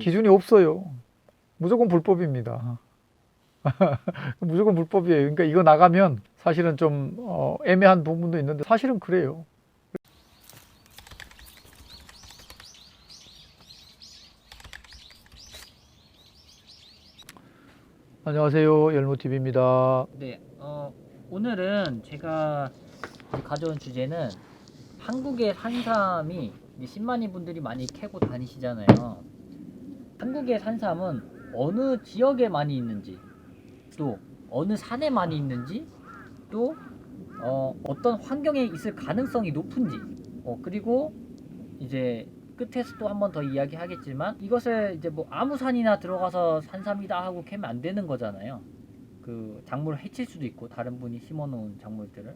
기준이 없어요. 무조건 불법입니다. 무조건 불법이에요. 그러니까 이거 나가면 사실은 좀 애매한 부분도 있는데 사실은 그래요. 안녕하세요. 열무TV입니다. 네, 오늘은 제가 가져온 주제는 한국의 산삼이 이제 신만이 분들이 많이 캐고 다니시잖아요. 한국의 산삼은 어느 지역에 많이 있는지, 또 어느 산에 많이 있는지, 또 어떤 환경에 있을 가능성이 높은지, 그리고 이제 끝에서 또 한 번 더 이야기하겠지만 이것을 이제 뭐 아무 산이나 들어가서 산삼이다 하고 캐면 안 되는 거잖아요. 그 작물을 해칠 수도 있고 다른 분이 심어놓은 작물들을.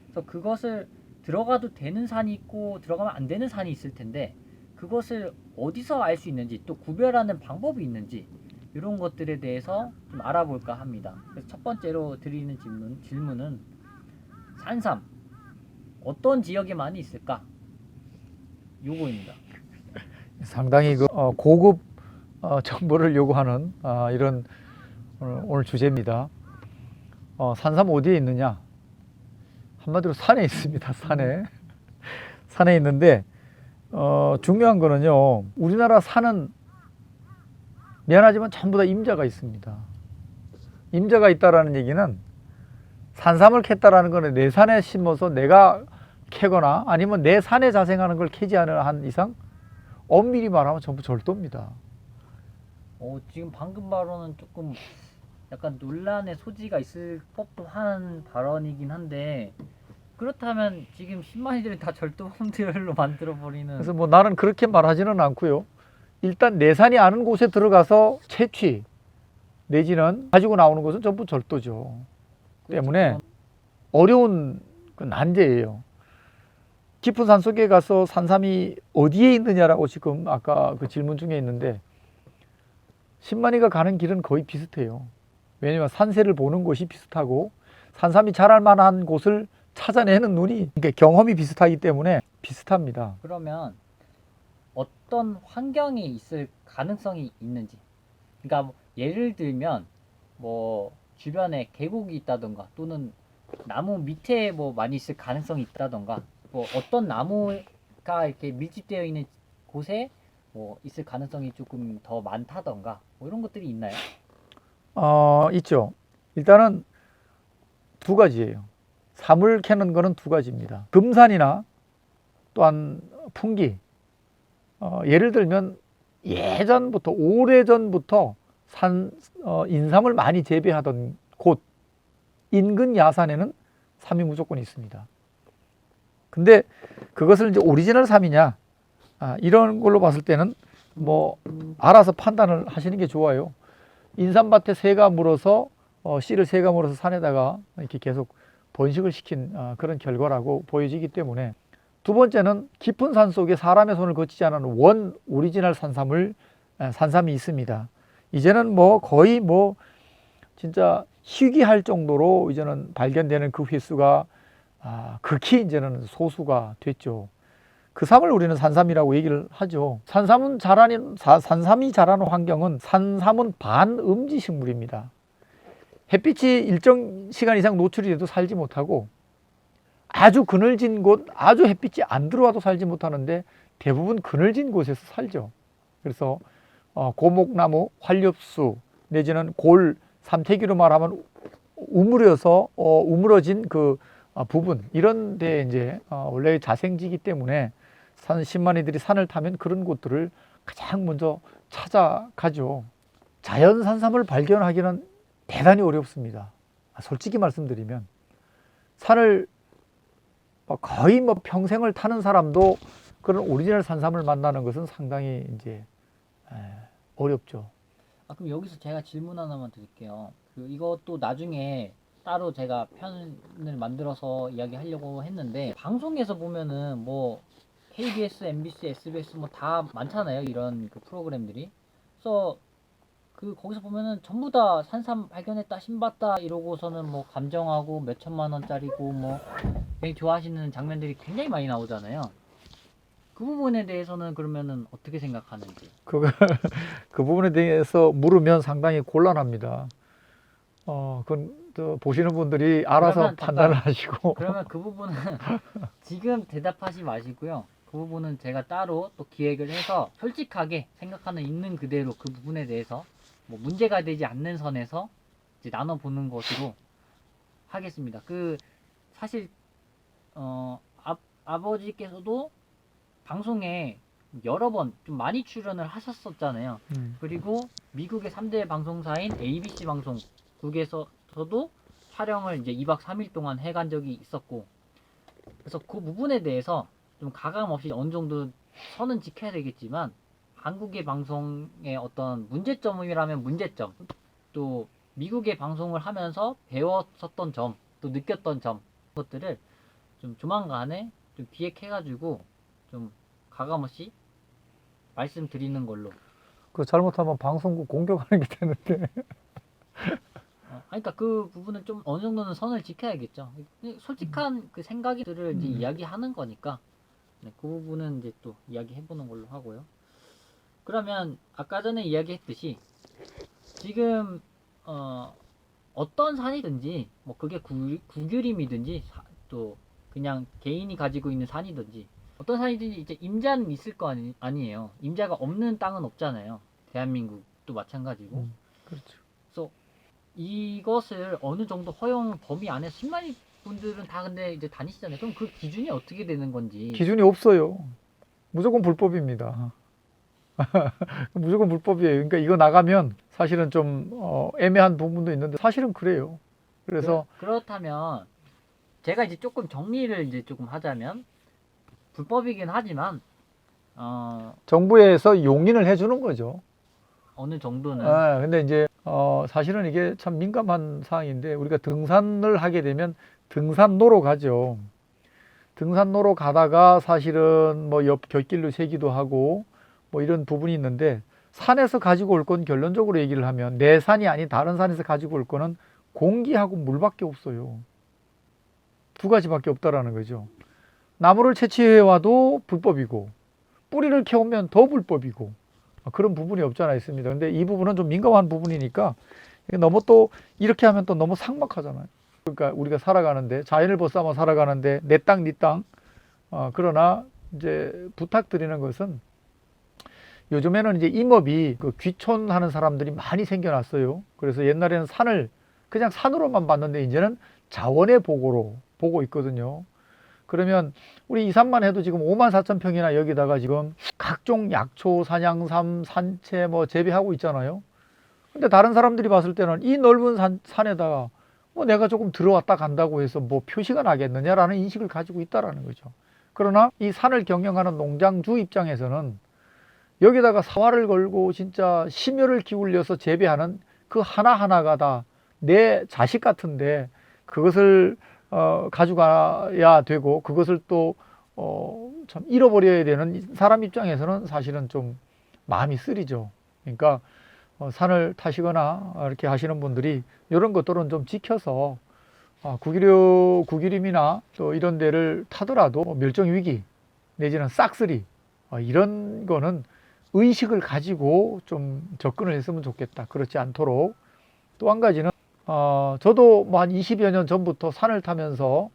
그래서 그것을 들어가도 되는 산이 있고 들어가면 안 되는 산이 있을 텐데 그것을 어디서 알 수 있는지 또 구별하는 방법이 있는지 이런 것들에 대해서 좀 알아볼까 합니다. 그래서 첫 번째로 드리는 질문은 산삼 어떤 지역에 많이 있을까? 요거입니다. 상당히 고급 정보를 요구하는 이런 오늘 주제입니다. 산삼 어디에 있느냐? 한마디로 산에 있습니다. 산에 있는데 중요한 거는요. 우리나라 산은 미안하지만 전부 다 임자가 있습니다. 임자가 있다라는 얘기는 산삼을 캤다라는 거는 내 산에 심어서 내가 캐거나 아니면 내 산에 자생하는 걸 캐지 않은 한 이상 엄밀히 말하면 전부 절도입니다. 지금 방금 발언은 조금 약간 논란의 소지가 있을 법도 한 발언이긴 한데 그렇다면 지금 신만이들은 다 절도범들로 만들어버리는. 그래서 뭐 나는 그렇게 말하지는 않고요. 일단 내 산이 아는 곳에 들어가서 채취 내지는 가지고 나오는 것은 전부 절도죠. 때문에 어려운 그 난제예요. 깊은 산 속에 가서 산삼이 어디에 있느냐라고 지금 아까 그 질문 중에 있는데 신만이가 가는 길은 거의 비슷해요. 왜냐하면 산세를 보는 곳이 비슷하고 산삼이 자랄 만한 곳을 찾아내는 눈이, 그러니까 경험이 비슷하기 때문에 비슷합니다. 그러면 어떤 환경에 있을 가능성이 있는지, 그러니까 뭐 예를 들면 뭐 주변에 계곡이 있다던가 또는 나무 밑에 뭐 많이 있을 가능성이 있다던가 뭐 어떤 나무가 이렇게 밀집되어 있는 곳에 뭐 있을 가능성이 조금 더 많다던가 뭐 이런 것들이 있나요? 있죠. 일단은 두 가지예요. 삼을 캐는 거는 두 가지입니다. 금산이나 또한 풍기. 예를 들면 예전부터 오래전부터 인삼을 많이 재배하던 곳 인근 야산에는 삼이 무조건 있습니다. 근데 그것을 이제 오리지널 삼이냐 이런 걸로 봤을 때는 뭐 알아서 판단을 하시는 게 좋아요. 인삼밭에 새가 물어서 씨를 새가 물어서 산에다가 이렇게 계속 번식을 시킨 그런 결과라고 보여지기 때문에, 두 번째는 깊은 산 속에 사람의 손을 거치지 않은 원 오리지널 산삼이 있습니다. 이제는 뭐 거의 뭐 진짜 희귀할 정도로 이제는 발견되는 그 횟수가 극히 이제는 소수가 됐죠. 그 삼을 우리는 산삼이라고 얘기를 하죠. 산삼이 자라는 환경은 산삼은 반음지 식물입니다. 햇빛이 일정 시간 이상 노출이 돼도 살지 못하고 아주 그늘진 곳, 아주 햇빛이 안 들어와도 살지 못하는데 대부분 그늘진 곳에서 살죠. 그래서 고목나무, 활엽수 내지는 골, 삼태기로 말하면 우물어진 그 부분, 이런 데 이제 원래 자생지기 때문에 신만이들이 산을 타면 그런 곳들을 가장 먼저 찾아가죠. 자연 산삼을 발견하기는 대단히 어렵습니다. 솔직히 말씀드리면 산을 거의 뭐 평생을 타는 사람도 그런 오리지널 산삼을 만나는 것은 상당히 이제 어렵죠. 그럼 여기서 제가 질문 하나만 드릴게요. 이것도 나중에 따로 제가 편을 만들어서 이야기하려고 했는데 방송에서 보면은 뭐 KBS, MBC, SBS 뭐 다 많잖아요. 이런 그 프로그램들이. 그래서 거기서 보면은 전부 다 산삼 발견했다, 신봤다 이러고서는 뭐 감정하고 몇 천만 원짜리고 뭐 굉장히 좋아하시는 장면들이 굉장히 많이 나오잖아요. 그 부분에 대해서는 그러면은 어떻게 생각하는지. 그, 그 부분에 대해서 물으면 상당히 곤란합니다. 그건 또 보시는 분들이 알아서 그러면 판단을 잠깐, 하시고. 그러면 그 부분은 지금 대답하지 마시고요. 그 부분은 제가 따로 또 기획을 해서 솔직하게 생각하는 있는 그대로 그 부분에 대해서 뭐 문제가 되지 않는 선에서 이제 나눠보는 것으로 하겠습니다. 그 사실 아버지께서도 방송에 여러 번 좀 많이 출연을 하셨었잖아요. 그리고 미국의 3대 방송사인 ABC 방송국에서도 촬영을 이제 2박 3일 동안 해간 적이 있었고, 그래서 그 부분에 대해서 좀 가감 없이 어느 정도 선은 지켜야 되겠지만, 한국의 방송의 어떤 문제점이라면 문제점, 또 미국의 방송을 하면서 배웠었던 점, 또 느꼈던 점, 것들을 좀 조만간에 좀 기획해가지고 좀 가감없이 말씀드리는 걸로. 그 잘못하면 방송국 공격하는 게 되는데. 그러니까 그 부분은 좀 어느 정도는 선을 지켜야겠죠. 솔직한 그 생각들을 이제 이야기하는 거니까. 네, 그 부분은 이제 또 이야기해보는 걸로 하고요. 그러면 아까 전에 이야기했듯이 지금 어떤 산이든지 뭐 그게 구규림이든지 또 그냥 개인이 가지고 있는 산이든지 어떤 산이든지 이제 임자는 있을 거 아니에요. 임자가 없는 땅은 없잖아요. 대한민국도 마찬가지고. 그렇죠. 그래서 이것을 어느 정도 허용 범위 안에 10만인 분들은 다 근데 이제 다니시잖아요. 그럼 그 기준이 어떻게 되는 건지. 기준이 없어요. 무조건 불법입니다. 무조건 불법이에요. 그러니까 이거 나가면 사실은 좀 애매한 부분도 있는데 사실은 그래요. 그래서 그렇다면 제가 이제 조금 정리를 이제 조금 하자면 불법이긴 하지만 정부에서 용인을 해주는 거죠. 어느 정도는 근데 이제 사실은 이게 참 민감한 사항인데 우리가 등산을 하게 되면 등산로로 가죠. 등산로로 가다가 사실은 뭐 옆 곁길로 새기도 하고 뭐 이런 부분이 있는데 산에서 가지고 올 건 결론적으로 얘기를 하면 내 산이 아닌 다른 산에서 가지고 올 거는 공기하고 물밖에 없어요. 두 가지밖에 없다라는 거죠. 나무를 채취해 와도 불법이고 뿌리를 캐오면 더 불법이고 그런 부분이 없지 않아 있습니다. 근데 이 부분은 좀 민감한 부분이니까 너무 또 이렇게 하면 또 너무 삭막하잖아요. 그러니까 우리가 살아가는데 자연을 벗삼아 살아가는데 내 땅, 네 땅. 그러나 이제 부탁드리는 것은 요즘에는 이제 임업이 그 귀촌하는 사람들이 많이 생겨났어요. 그래서 옛날에는 산을 그냥 산으로만 봤는데 이제는 자원의 보고로 보고 있거든요. 그러면 우리 이산만 해도 지금 5만 4천 평이나 여기다가 지금 각종 약초, 산양삼, 산채 뭐 재배하고 있잖아요. 근데 다른 사람들이 봤을 때는 이 넓은 산에다가 뭐 내가 조금 들어왔다 간다고 해서 뭐 표시가 나겠느냐라는 인식을 가지고 있다라는 거죠. 그러나 이 산을 경영하는 농장주 입장에서는 여기다가 사활을 걸고 진짜 심혈을 기울여서 재배하는 그 하나하나가 다 내 자식 같은데 그것을 가져가야 되고 그것을 또 참 잃어버려야 되는 사람 입장에서는 사실은 좀 마음이 쓰리죠. 그러니까 산을 타시거나 이렇게 하시는 분들이 이런 것들은 좀 지켜서 구기림이나 또 이런 데를 타더라도 멸종위기 내지는 싹쓸이 이런 거는 의식을 가지고 좀 접근을 했으면 좋겠다. 그렇지 않도록. 또 한 가지는 저도 뭐 한 20여 년 전부터 산을 타면서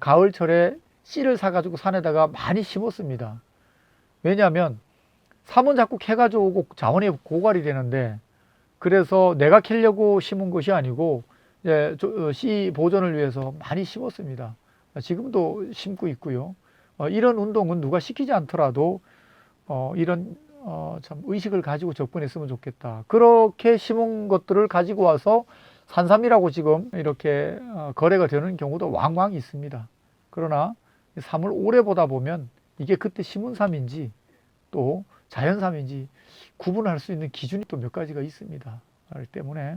가을철에 씨를 사가지고 산에다가 많이 심었습니다. 왜냐하면 삼은 자꾸 캐 가져오고 자원이 고갈이 되는데 그래서 내가 캐려고 심은 것이 아니고 씨 보존을 위해서 많이 심었습니다. 지금도 심고 있고요. 이런 운동은 누가 시키지 않더라도 이런 참 의식을 가지고 접근했으면 좋겠다. 그렇게 심은 것들을 가지고 와서 산삼이라고 지금 이렇게 거래가 되는 경우도 왕왕 있습니다. 그러나 삼을 오래 보다 보면 이게 그때 심은 삼인지 또 자연삼인지 구분할 수 있는 기준이 또 몇 가지가 있습니다. 그렇기 때문에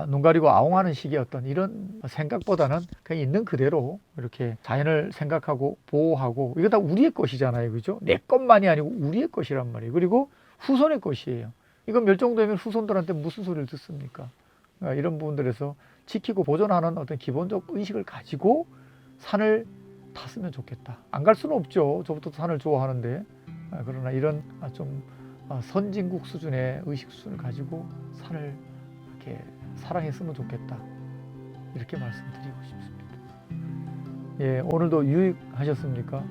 눈 가리고 아웅하는 식의 어떤 이런 생각보다는 그냥 있는 그대로 이렇게 자연을 생각하고 보호하고 이거 다 우리의 것이잖아요. 그죠? 내 것만이 아니고 우리의 것이란 말이에요. 그리고 후손의 것이에요. 이거 멸종되면 후손들한테 무슨 소리를 듣습니까? 이런 부분들에서 지키고 보존하는 어떤 기본적 의식을 가지고 산을 탔으면 좋겠다. 안 갈 수는 없죠. 저부터 산을 좋아하는데. 그러나 이런 좀 선진국 수준의 의식 수준을 가지고 산을 이렇게 사랑했으면 좋겠다. 이렇게 말씀드리고 싶습니다. 예, 오늘도 유익하셨습니까?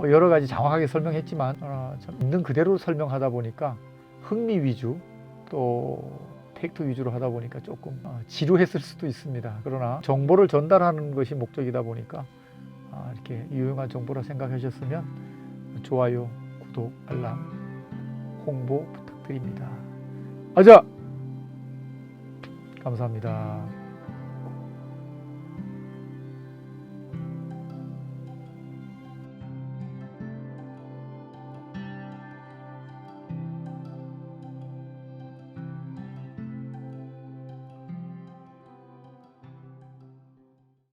여러 가지 장황하게 설명했지만 참 있는 그대로 설명하다 보니까 흥미 위주 또 팩트 위주로 하다 보니까 조금 지루했을 수도 있습니다. 그러나 정보를 전달하는 것이 목적이다 보니까 이렇게 유용한 정보라 생각하셨으면 좋아요, 구독, 알람, 홍보 부탁드립니다. 아자! 감사합니다.